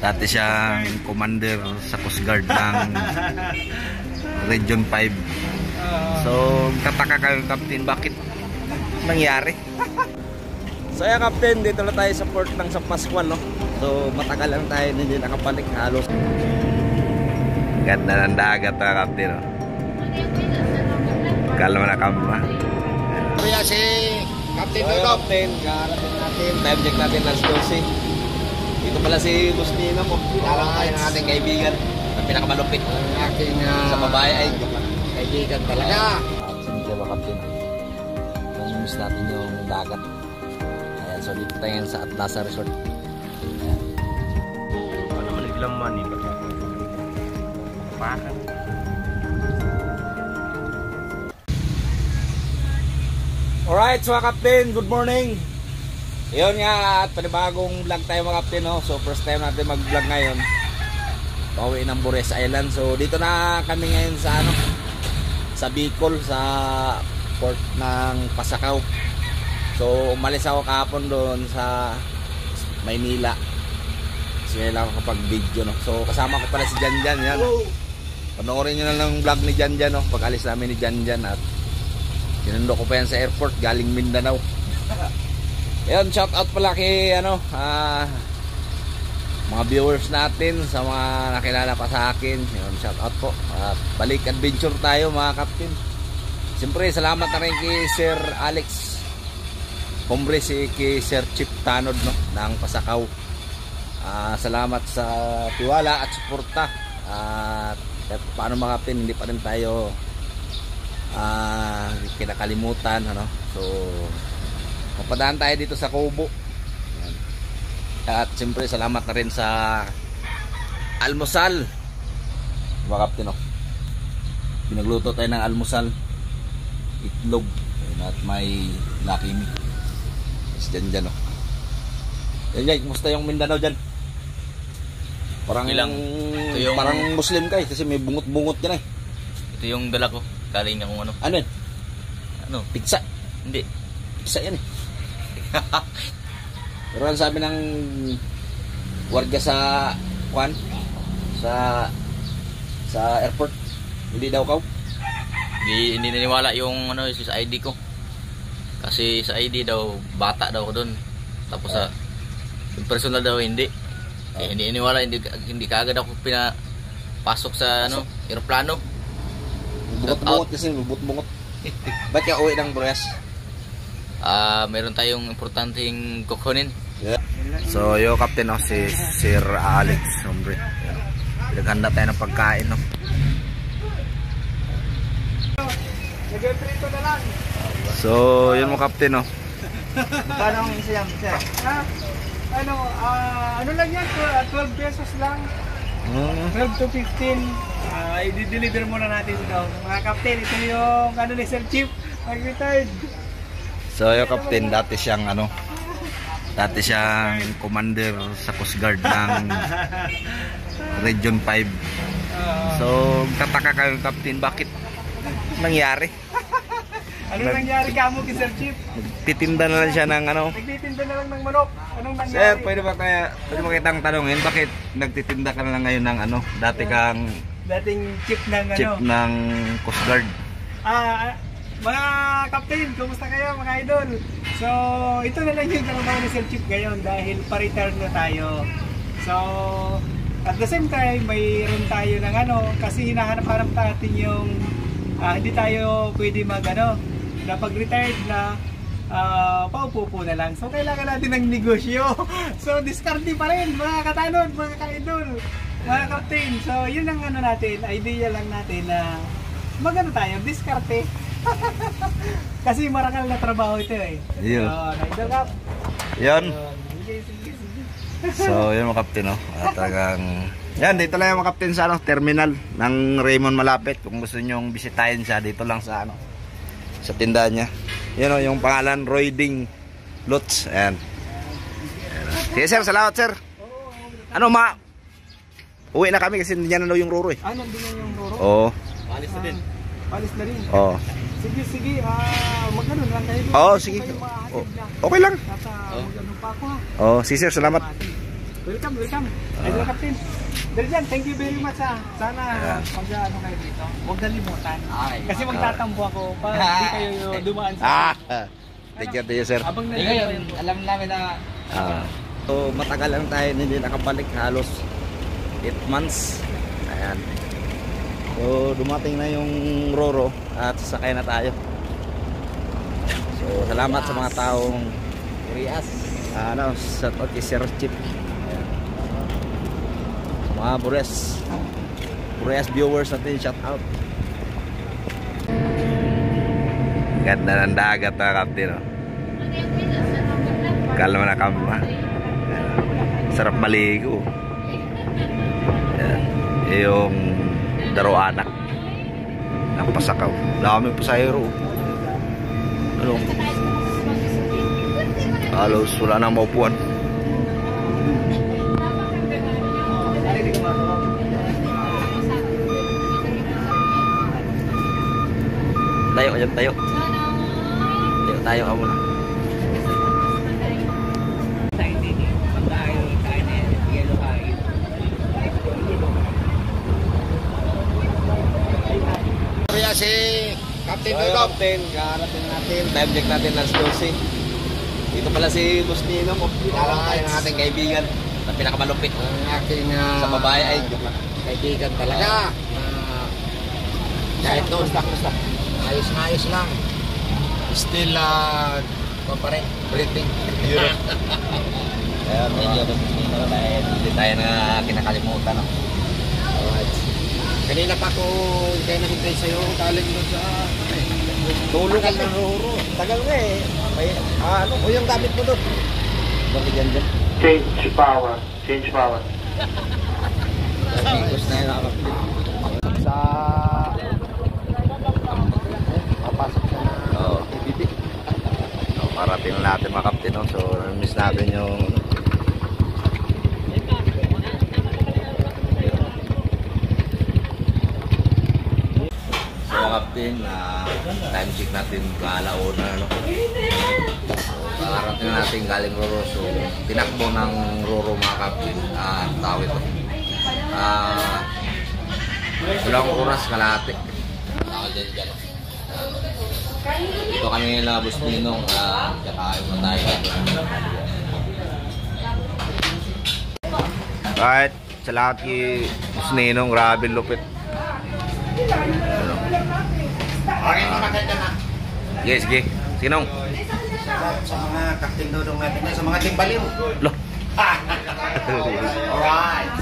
Dati siyang commander sa Coast Guard ng Region 5. So, tataka kayo, Captain, bakit nangyari? So, yeah, Captain, dito na tayo sa port ng San Pascual, no? So, matagal lang tayo hindi nakabalik halos. Ganda ng dagat na, Captain, no? Kalma na kama. Kaya si Captain Dodo. Captain, karating natin. Time check natin last 12. Dito pala si Boss Nino mo. Alam tayo ng ating kaibigan. Ang pinakamalupit. Ang aking sa babae ay kaibigan talaga. Siyempre ba, Captain? Namimiss natin yung dagat. Ayan, so dito tayo sa Atlasa Resort. Ayan. Ano man iglaman eh. Pakan. Alright, so Captain, good morning. Yun nga, at panibagong vlog tayo mga Captain, no? So first time natin mag-vlog ngayon. Pauwi ng Bures Island. So dito na kami ngayon sa ano, sa Bicol, sa port ng Pasakaw. So umalis ako kahapon doon sa Maynila. So ngayon lang ako kapag-video, no? So kasama ko pala si Janjan, yan. Panoorin nyo na lang vlog ni Janjan, no? Pag alis namin ni Janjan at sinundo ko pa yan sa airport galing Mindanao. Ayun, shout out pala kay ano, mga viewers natin, sa mga nakilala pa sa akin. Ayun, shout out po. At balik adventure tayo mga Captain. Siyempre salamat na rin kay Sir Alex Hombre, kay Sir Chip Tanod, no, ng Pasakaw. Salamat sa tiwala at suporta. At paano mga Captain, hindi pa rin tayo kinakalimutan, ano. So mapadaan tayo dito sa Kubo. At siyempre salamat na rin sa almusal mga Captain, no? Pinagluto tayo ng almusal, itlog at may lakimi. Dyan, no? Yan, kumusta yung Mindanao dyan? Parang yung parang Muslim ka eh, kasi may bungot-bungot dyan eh. Ito yung dala ko. Galing akong ano. Ano yan? Ano? Pizza? Hindi. Pizza yan eh. Pero ang sabi ng warga sa Juan, sa airport, hindi daw kaw? Hindi naniwala yung ano sa ID ko. Kasi sa ID daw bata daw ko doon. Tapos sa yung personal daw hindi. Kaya hindi naniwala, hindi kaagad ako pinapasok sa ano, eroplano. Bungot-bungot kasi, bungot-bungot. Ba't ka uwi ng Bures? Meron tayong importanteng kukunin. Yeah. So yo Captain, no, si Sir Alex Hombre. Naghanda tayo ng pagkain, no. Nag-prito na lang. So yun mo Captain, no. Paano ang isa yan, sir? Ano lang yan? 12 pesos lang. 12 to 15. I-deliver muna natin ito. Mga Captain, ito yung ano ni Sir Chief, mag-retired. So yo Captain, dati siyang commander sa Coast Guard ng Region 5. So tataka kayo, Captain, bakit nangyari? Ano nangyari kamo kay Sir Chief? Titinda na lang siya ng ano. Nagtitinda na lang ng manok. Anong nangyari? Sir, pwede mo kitang tanungin, bakit nagtitinda ka na lang ngayon ng ano? Dati kang dating chief ng ano? Chief ng Coast Guard. Mga Captain, kumusta kayo mga idol? So, ito na lang yung trabaho ni Sir Chief ngayon dahil pa-retire na tayo. So, at the same time, mayroon tayo ng ano, kasi hinahanap-hanap natin yung hindi tayo pwede mag ano, na pag-retired na paupo na lang. So, kailangan natin ng negosyo. So, diskarte pa rin mga katanod, mga ka-idol, mga Captain. So, yun ang ano natin, idea lang natin na magano tayo, diskarte. Kasi marakal na trabaho ito eh. Yun. Idol Cap. Yun. Sige. So, yun mga Captain, no. At talagang yan, dito lang yung mga Captain sa ano, terminal ng Raymond Malapit. Kung gusto nyo bisitahin siya, dito lang sa ano, sa tindahan niya. Yan o, yung pangalan, Roy Ding Lutz. Ayan. Sige sir, salamat sir. Ano uwi na kami kasi hindi na daw yung Roro eh. Nandun yan yung Roro? Oo. Palis na din. Palis na rin? Oo. Sige, magano lang kayo. Oo, sige. Okay lang. Magano pa ako ha. Oo, sige sir, salamat. Welcome, welcome. Idol Captain. Dalian, thank you very much ha. Sana pag ano kayo dito, huwag nalimutan. Kasi magtatambo ako pag hindi kayo dumaan sa... Thank you, sir. Habang Ngayon, alam namin na So, matagal lang tayo hindi nakabalik, halos 8 months. Ayan. So, dumating na yung Roro at sasakay na tayo. So, salamat sa mga taong sa Sir Chip. Ayan. Sa mga Bures viewers natin, shout out. Ganda ng dagat na Captain, oh. Kalma na kalma. Sarap maligo. Ayan. Yung Daroanak. Napasakaw. Daming pasahero. Ano? Halos wala na maupuan. Tayo, ayan tayo. Tayo ka muna. Kaya si Captain So, Captain, karating natin. Time check natin alas 12. Dito pala si Boss Nino. Pinarang tayo ng ating kaibigan na pinakamalupit. ang aking Sa babae ay kaibigan talaga. Kahit doon, ayos na ayos lang. Still, pa rin, breathing. Ayan, medyo dahil hindi tayo na kinakalimutan. No? Alright. Kanina pa ako kaya nakintay sa'yo, kaling doon sa Tulog ka na Roro. Tagal nga eh. May, ano, o yung gamit mo doon. Bakit yan dyan? Change power. Change power. Tapos na yun nakakapit. sa papasok na TVP. So, parating natin mga Captain. No? So, miss natin yung... So, Captain, time check natin kaalauna. No? Parating natin galing Roro. So, tinakbo ng Roro mga Captain. Tawid ito. Walang oras kalahati. Tawag dyan. Ito kami nila Boss Ninong. Kakain mo tayo. Alright. Sa lahat kay Boss Ninong. Grabe lupit. Okay, maganda na. Yes, sige. Sinong? Sa mga Captain Dodong natin na, sa mga timbaliw. Loh. Alright.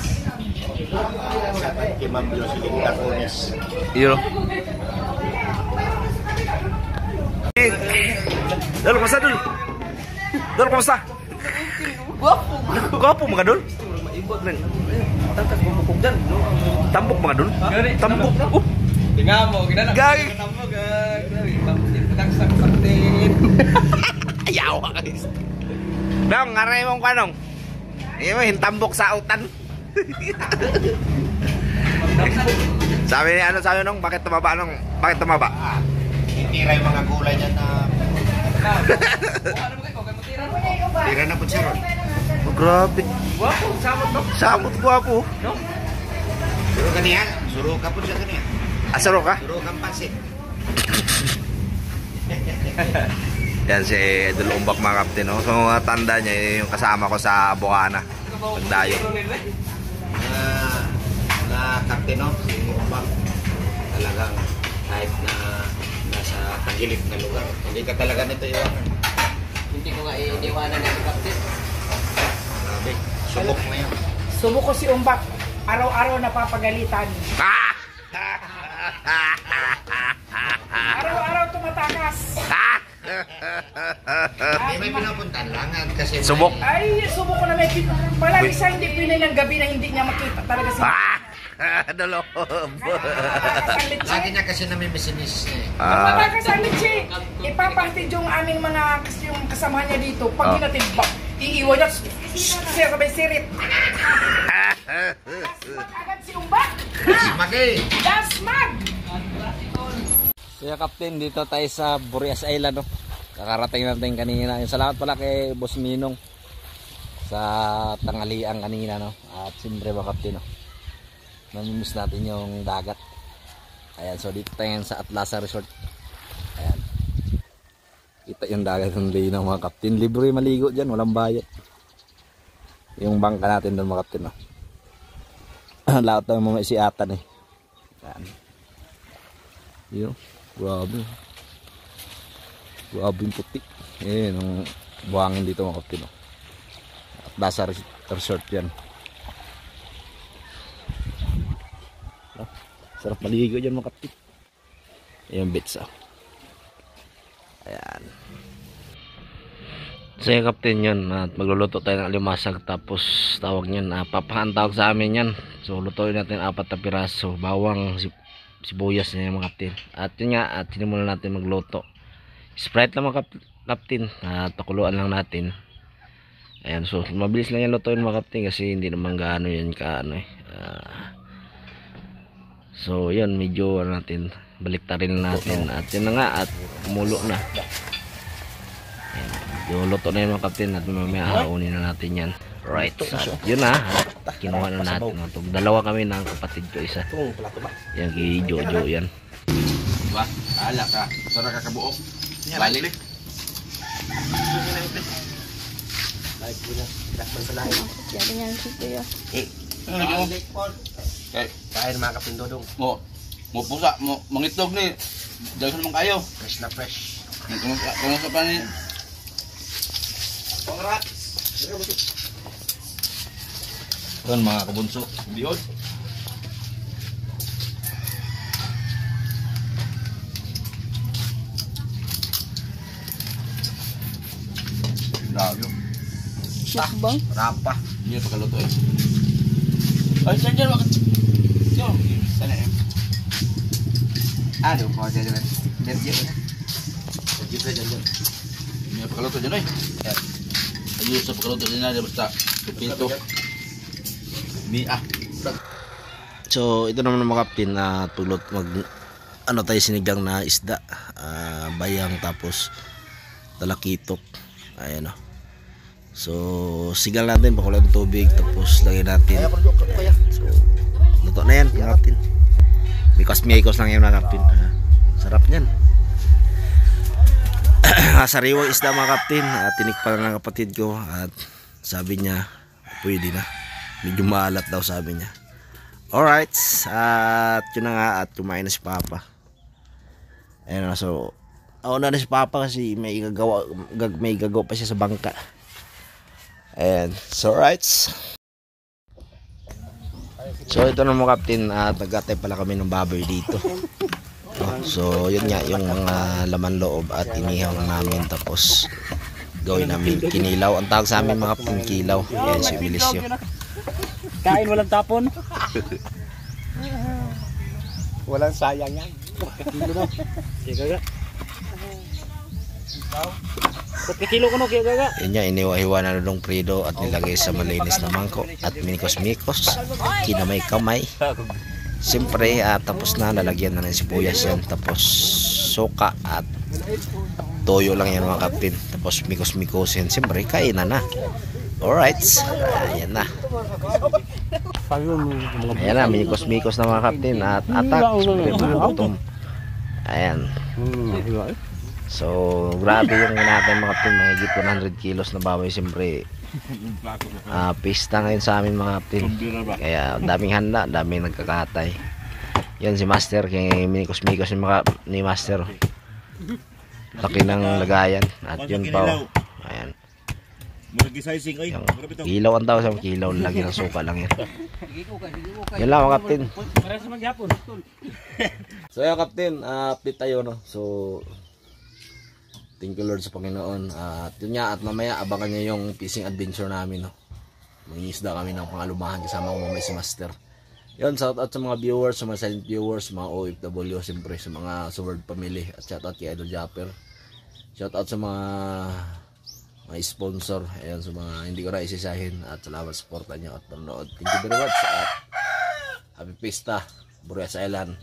Sa kay Ma'am Jocelyn Tacones. Iyo. Dol, kumusta Dol? Dol, kumusta? Gwapo mga Dol? Tambok mga Dol? Tambok. Tingnan mo, ginana. Gagi. Tambok, tagsak Captain. Ayaw ka guys. Dong, ngaray mong kanong. Iyo mo, hintambok sa utan. Sabi ni ano sabi nung, bakit tumaba nung? Bakit tumaba? Tira yung mga gulay dyan na Ano mo kayo? Tira mo. tira na po siya ron. Oh, grabe. Wapo, samot to. Samot gwapo. No? Suro ka niya. Suro ka po siya kaniya. Asaro ka? Suro kang pansit. Yan si Idol Umbak mga Captain. No? So mga tanda niya yung kasama ko sa Bukana. Pagdayo. Na Captain, no? Si Umbak. Talagang kahit na nasa tagilid na lugar. Hindi ka talaga nito iwanan. Hindi ko nga iniwanan ng Captain. Grabe. Subok na yan. Subo ko si Umbak. Araw-araw napapagalitan. Araw-araw tumatakas. May pinapuntan lang at kasi Subok. Ay, subo ko na may palagi siya hindi pinay ng gabi na hindi niya makita talaga si Dalo. lagi niya kasi namimisinis niya eh. Pagpatakas ang litsi. Ipapahatid yung aming mga yung kasamahan niya dito. Pag hinatid ba, iiwan niya. Siya sabay sirit. Dasmag agad si Umbak. Magay! Dasmag! Kaya Captain, dito tayo sa Burias Island. No? Kakarating natin kanina. Yung salamat pala kay Boss Ninong sa tanghalian kanina, no? At siyempre mga kapten, no? Namimiss natin yung dagat. Ayan, so dito tayo sa Atlasa Resort. Ayan. Kita yung dagat ng linaw mga kapten. Libre maligo dyan, walang bayad. Yung bangka natin doon mga kapten, no? Lahat ng mga isiatan eh. Ayan. Yun, grabe. Grabe yung puti. Ayan, ang buhangin dito mga kapten, no? Atlasa Resort yan. Sarap maligo dyan mga kapten. Ayan, bits, oh. Ayan. So yung kapten yun, at magluluto tayo ng limasag. Tapos tawag nyan, papahan tawag sa amin yan. So lutuin natin 4 na piraso, bawang, sibuyas na yung mga kapten. At yun nga, at sinimulan natin magluto. Sprite lang mga kapten, takuluan lang natin. Ayan, so mabilis lang yan lutuin mga kapten, kasi hindi naman gaano yan kaano eh. So yun, medyo natin baliktarin natin. At yun na nga, at kumulo na. Ayan, yung luto na yun mga kapten, at mamaya haunin na natin yan. Right, at yun na, kinuha na natin. Dalawa kami ng kapatid ko, isa. Yan kay Jojo yan. Diba? Ala ka. Sarap ka kabuok. Balik. Jadi yan si Kuya. Kain mga kapindodong. Mo pusa, mangitlog ni. Dahil naman kayo. Fresh na fresh. Kamusta pa ni? Pangrat. Yan mga kabunso. Bihod. Grabe. Shock bang? Rapa. Hindi na pagkaluto eh. Ay, saan dyan? Yo, sana eh. Ano po dyan dyan? Dyan dyan. Hindi na pagkaluto dyan eh. Ayos sa pagkaluto dyan na. Basta pipito. So ito naman mga kapten na tulot ano tayo sinigang na isda, bayang tapos talakitok. Ayan o. So sigal natin, pakulan ng tubig, tapos lagyan natin. So luto na yan mga kapten. Mikos lang yan mga kapten. Sarap nyan. Sariwang isda mga kapten. Tinikpan ng kapatid ko at sabi niya pwede na. Medyo maalat daw sabi niya. Alright, at yun na nga, at kumain na si Papa. Ayan na, so na si Papa kasi may gagawa pa siya sa bangka. Ayan, so alright. So ito na mga kapten, at nagkatay pala kami ng baboy dito. So yun nga, yung mga laman loob at inihaw namin, tapos gawin namin kinilaw. Ang tawag sa amin mga kapten, kilaw. Ayan si Willis yun. Kain walang tapon. Walang sayang yan. Kaya kilo ko no, kaya yun niya, iniwa-hiwa na nung prido at nilagay sa malinis na mangkok at minikos-mikos, kinamay-kamay. Siyempre, tapos na, lalagyan na ng sibuyas yan, tapos suka at toyo lang yan mga kapten, tapos mikos-mikosin. Siyempre, kainan na. Alright, ayan na. Ayan na, mikos-mikos na mga kapten at atak. Siyempre, magutom. Ayan. So, grabe yung natin mga kapten, mahigit 100 kilos na baboy. Siyempre, pista ngayon sa amin mga kapten. Kaya daming handa, daming nagkakatay. Yan si Master, kaya minikos-mikos ni Master. Laki ng lagayan. At yun pa, ayan. Yung kilaw ang tawag sa kilaw, lagi ng suka lang yan. Yan lang mga kapten. So yan kapten, update tayo no. So thank you Lord sa Panginoon. At yun nga, at mamaya abangan nyo yung fishing adventure namin no. Mangingisda kami ng pangalumahan kasama ko mamaya si Master. Yun, shout out sa mga viewers, sa mga silent viewers, mga OFW, siyempre sa mga Sword family. At shout out kay Idol Japper. Shout out sa mga sponsor, ayan, sa mga hindi ko na isisahin. At salamat sa suporta nyo at panonood. Thank you very much. At happy Pista, Burias Island.